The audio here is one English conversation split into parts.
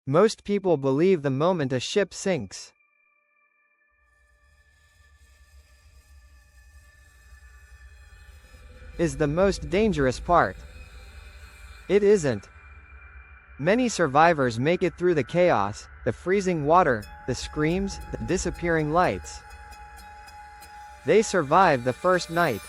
Most people believe the moment a ship sinks is the most dangerous part. It isn't. Many survivors make it through the chaos, the freezing water, the screams, the disappearing lights. They survive the first night.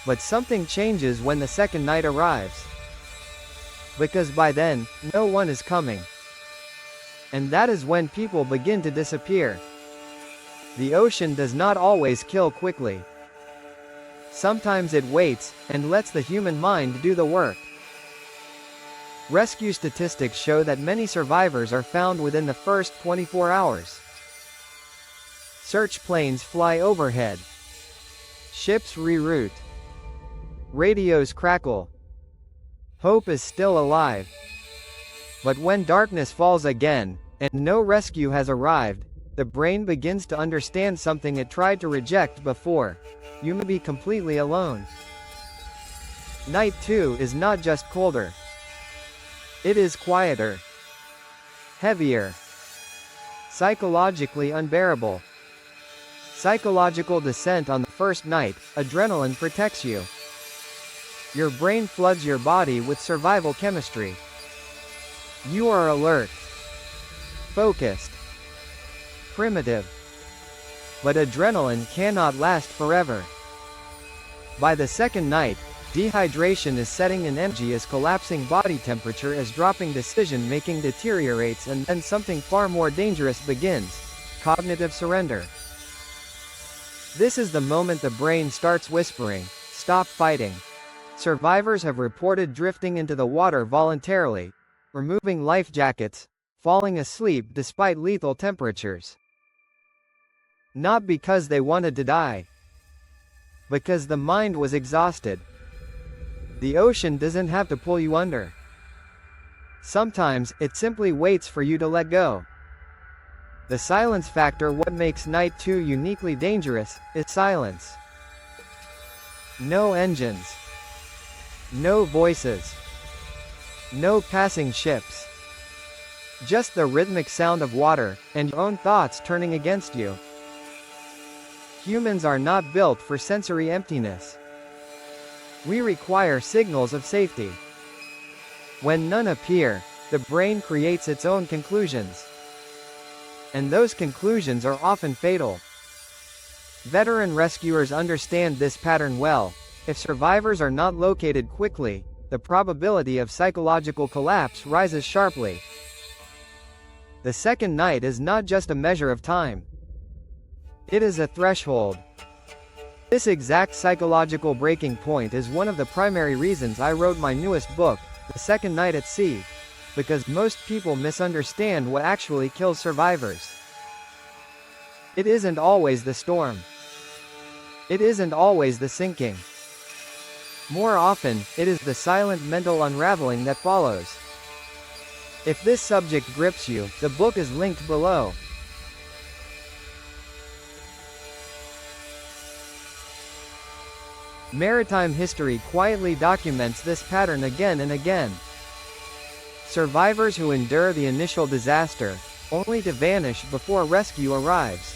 But something changes when the second night arrives. Because by then, no one is coming. And that is when people begin to disappear. The ocean does not always kill quickly. Sometimes it waits, and lets the human mind do the work. Rescue statistics show that many survivors are found within the first 24 hours. Search planes fly overhead. Ships reroute. Radios crackle. Hope is still alive. But when darkness falls again, and no rescue has arrived, the brain begins to understand something it tried to reject before. You may be completely alone. Night 2 is not just colder. It is quieter. Heavier. Psychologically unbearable. Psychological descent on the first night, adrenaline protects you. Your brain floods your body with survival chemistry. You are alert. Focused. Primitive. But adrenaline cannot last forever. By the second night, dehydration is setting in, energy is collapsing, body temperature is dropping, decision-making deteriorates, and then something far more dangerous begins: cognitive surrender. This is the moment the brain starts whispering, "Stop fighting." Survivors have reported drifting into the water voluntarily, removing life jackets, falling asleep despite lethal temperatures. Not because they wanted to die. Because the mind was exhausted. The ocean doesn't have to pull you under. Sometimes, it simply waits for you to let go. The silence factor. What makes Night 2 uniquely dangerous is silence. No engines. No voices. No passing ships. Just the rhythmic sound of water, and your own thoughts turning against you. Humans are not built for sensory emptiness. We require signals of safety. When none appear, the brain creates its own conclusions. And those conclusions are often fatal. Veteran rescuers understand this pattern well. If survivors are not located quickly, the probability of psychological collapse rises sharply. The second night is not just a measure of time. It is a threshold. This exact psychological breaking point is one of the primary reasons I wrote my newest book, The Second Night at Sea, because most people misunderstand what actually kills survivors. It isn't always the storm. It isn't always the sinking. More often, it is the silent mental unraveling that follows. If this subject grips you, the book is linked below. Maritime history quietly documents this pattern again and again. Survivors who endure the initial disaster, only to vanish before rescue arrives.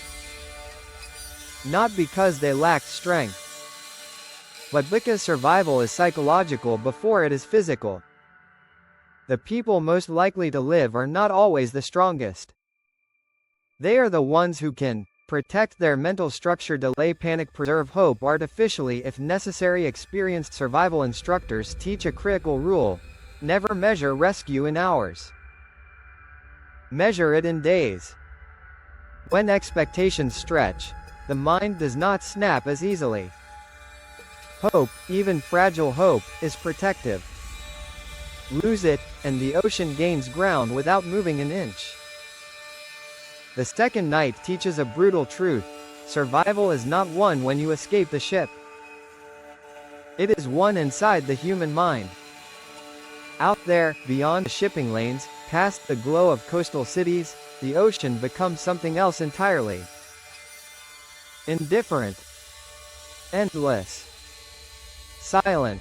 Not because they lacked strength, but because survival is psychological before it is physical. The people most likely to live are not always the strongest. They are the ones who can protect their mental structure, delay panic, preserve hope artificially if necessary. Experienced survival instructors teach a critical rule: never measure rescue in hours. Measure it in days. When expectations stretch, the mind does not snap as easily. Hope, even fragile hope, is protective. Lose it, and the ocean gains ground without moving an inch. The second night teaches a brutal truth: survival is not won when you escape the ship. It is won inside the human mind. Out there, beyond the shipping lanes, past the glow of coastal cities, the ocean becomes something else entirely. Indifferent. Endless. Silent.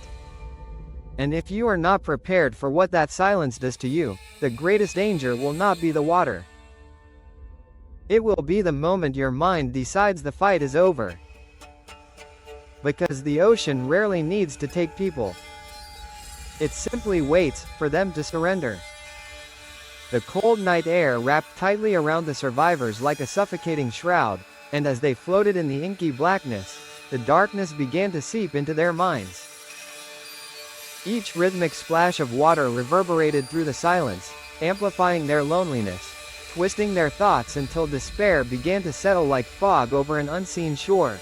And if you are not prepared for what that silence does to you, the greatest danger will not be the water. It will be the moment your mind decides the fight is over. Because the ocean rarely needs to take people. It simply waits for them to surrender. The cold night air wrapped tightly around the survivors like a suffocating shroud, and as they floated in the inky blackness, the darkness began to seep into their minds. Each rhythmic splash of water reverberated through the silence, amplifying their loneliness, twisting their thoughts until despair began to settle like fog over an unseen shore.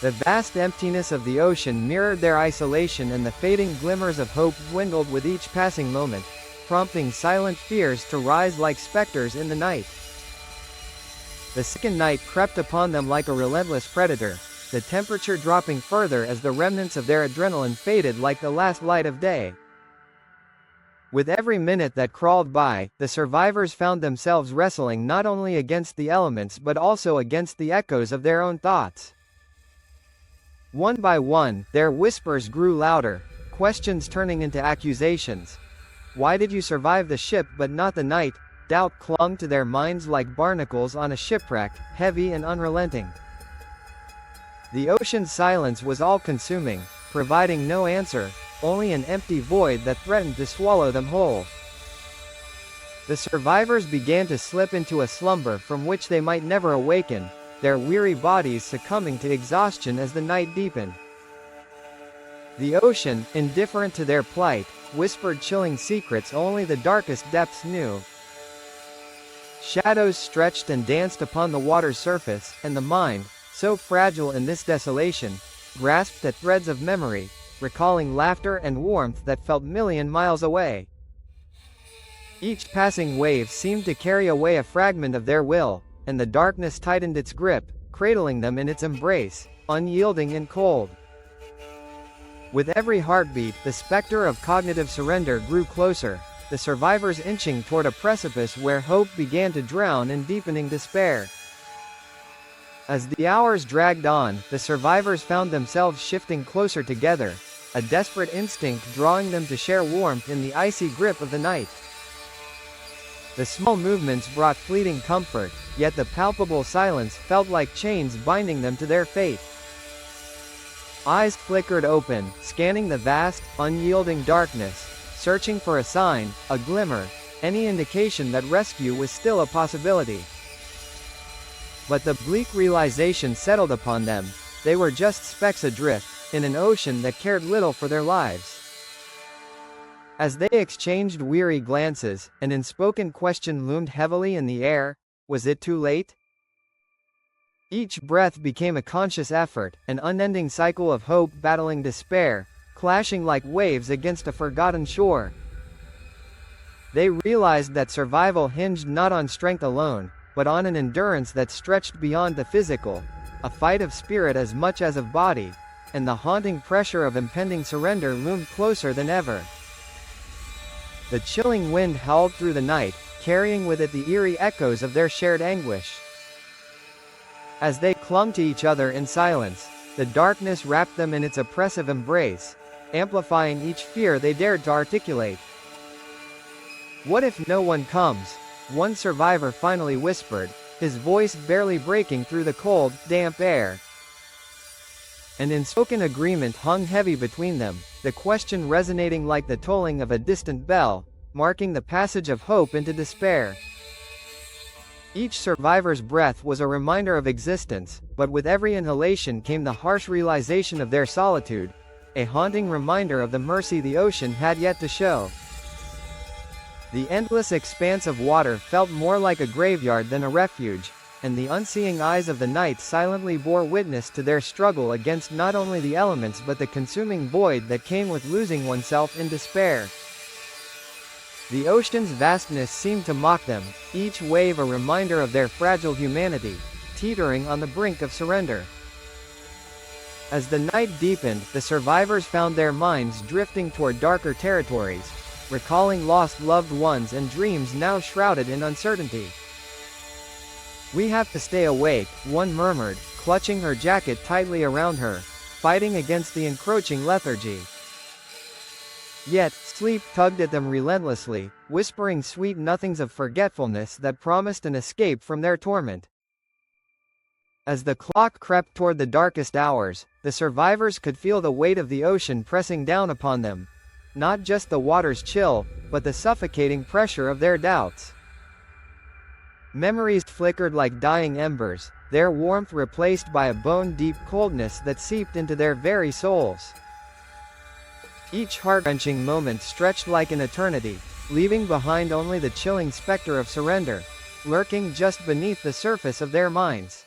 The vast emptiness of the ocean mirrored their isolation, and the fading glimmers of hope dwindled with each passing moment, prompting silent fears to rise like specters in the night. The second night crept upon them like a relentless predator, the temperature dropping further as the remnants of their adrenaline faded like the last light of day. With every minute that crawled by, the survivors found themselves wrestling not only against the elements but also against the echoes of their own thoughts. One by one, their whispers grew louder, questions turning into accusations. Why did you survive the ship but not the night? Doubt clung to their minds like barnacles on a shipwreck, heavy and unrelenting. The ocean's silence was all-consuming, providing no answer, only an empty void that threatened to swallow them whole. The survivors began to slip into a slumber from which they might never awaken, their weary bodies succumbing to exhaustion as the night deepened. The ocean, indifferent to their plight, whispered chilling secrets only the darkest depths knew. Shadows stretched and danced upon the water's surface, and the mind, so fragile in this desolation, grasped at threads of memory, recalling laughter and warmth that felt million miles away. Each passing wave seemed to carry away a fragment of their will, and the darkness tightened its grip, cradling them in its embrace, unyielding and cold. With every heartbeat, the specter of cognitive surrender grew closer, the survivors inching toward a precipice where hope began to drown in deepening despair. As the hours dragged on, the survivors found themselves shifting closer together, a desperate instinct drawing them to share warmth in the icy grip of the night. The small movements brought fleeting comfort, yet the palpable silence felt like chains binding them to their fate. Eyes flickered open, scanning the vast, unyielding darkness, searching for a sign, a glimmer, any indication that rescue was still a possibility. But the bleak realization settled upon them: they were just specks adrift, in an ocean that cared little for their lives. As they exchanged weary glances, an unspoken question loomed heavily in the air: was it too late? Each breath became a conscious effort, an unending cycle of hope battling despair, clashing like waves against a forgotten shore. They realized that survival hinged not on strength alone, but on an endurance that stretched beyond the physical, a fight of spirit as much as of body, and the haunting pressure of impending surrender loomed closer than ever. The chilling wind howled through the night, carrying with it the eerie echoes of their shared anguish. As they clung to each other in silence, the darkness wrapped them in its oppressive embrace, amplifying each fear they dared to articulate. "What if no one comes?" one survivor finally whispered, his voice barely breaking through the cold, damp air. An unspoken agreement hung heavy between them, the question resonating like the tolling of a distant bell, marking the passage of hope into despair. Each survivor's breath was a reminder of existence, but with every inhalation came the harsh realization of their solitude, a haunting reminder of the mercy the ocean had yet to show. The endless expanse of water felt more like a graveyard than a refuge, and the unseeing eyes of the night silently bore witness to their struggle against not only the elements but the consuming void that came with losing oneself in despair. The ocean's vastness seemed to mock them, each wave a reminder of their fragile humanity, teetering on the brink of surrender. As the night deepened, the survivors found their minds drifting toward darker territories, recalling lost loved ones and dreams now shrouded in uncertainty. "We have to stay awake," one murmured, clutching her jacket tightly around her, fighting against the encroaching lethargy. Yet, sleep tugged at them relentlessly, whispering sweet nothings of forgetfulness that promised an escape from their torment. As the clock crept toward the darkest hours, the survivors could feel the weight of the ocean pressing down upon them. Not just the water's chill, but the suffocating pressure of their doubts. Memories flickered like dying embers, their warmth replaced by a bone-deep coldness that seeped into their very souls. Each heart-wrenching moment stretched like an eternity, leaving behind only the chilling specter of surrender, lurking just beneath the surface of their minds.